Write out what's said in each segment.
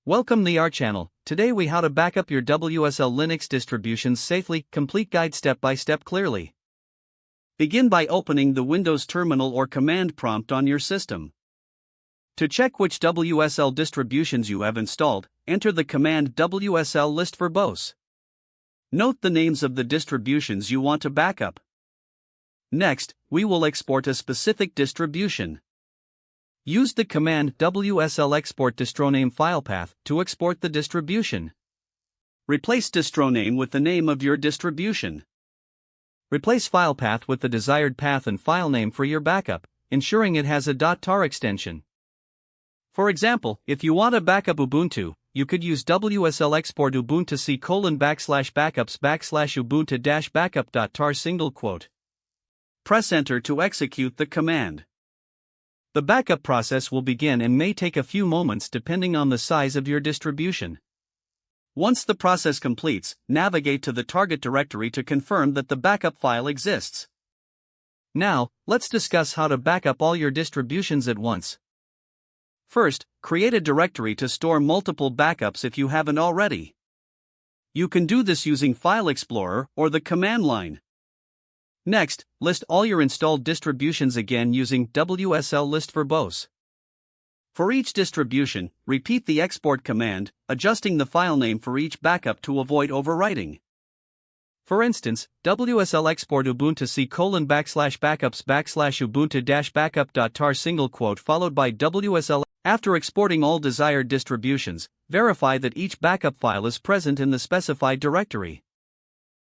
Welcome to our channel. Today we how to backup your WSL Linux distributions safely, complete guide step by step clearly. Begin by opening the Windows terminal or command prompt on your system. To check which WSL distributions you have installed, enter the command WSL list verbose. Note the names of the distributions you want to backup. Next, we will export a specific distribution. Use the command WSL export distroname file path to export the distribution. Replace distroname with the name of your distribution. Replace file path with the desired path and file name for your backup, ensuring it has a .tar extension. For example, if you want to backup Ubuntu, you could use WSL export ubuntu c:\backups/ubuntu-backup.tar . Press enter to execute the command. The backup process will begin and may take a few moments depending on the size of your distribution. Once the process completes, navigate to the target directory to confirm that the backup file exists. Now, let's discuss how to backup all your distributions at once. First, create a directory to store multiple backups if you haven't already. You can do this using File Explorer or the command line. Next, list all your installed distributions again using WSL list verbose. For each distribution, repeat the export command, adjusting the file name for each backup to avoid overwriting. For instance, WSL export ubuntu c:\backups/ubuntu-backup.tar followed by WSL. After exporting all desired distributions, verify that each backup file is present in the specified directory.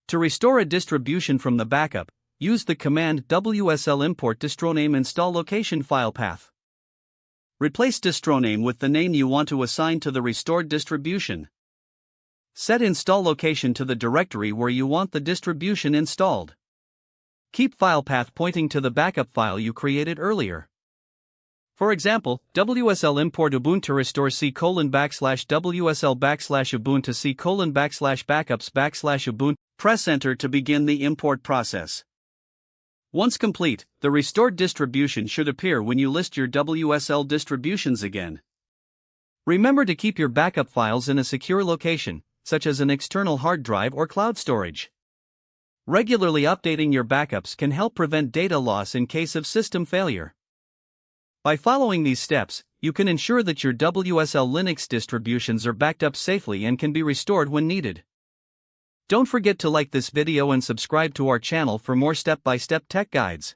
To restore a distribution from the backup, use the command WSL import distroname install location file path. Replace distroname with the name you want to assign to the restored distribution. Set install location to the directory where you want the distribution installed. Keep file path pointing to the backup file you created earlier. For example, WSL import ubuntu restore c:\WSL/ubuntu c:\backups/ubuntu. Press enter to begin the import process. Once complete, the restored distribution should appear when you list your WSL distributions again. Remember to keep your backup files in a secure location, such as an external hard drive or cloud storage. Regularly updating your backups can help prevent data loss in case of system failure. By following these steps, you can ensure that your WSL Linux distributions are backed up safely and can be restored when needed. Don't forget to like this video and subscribe to our channel for more step-by-step tech guides.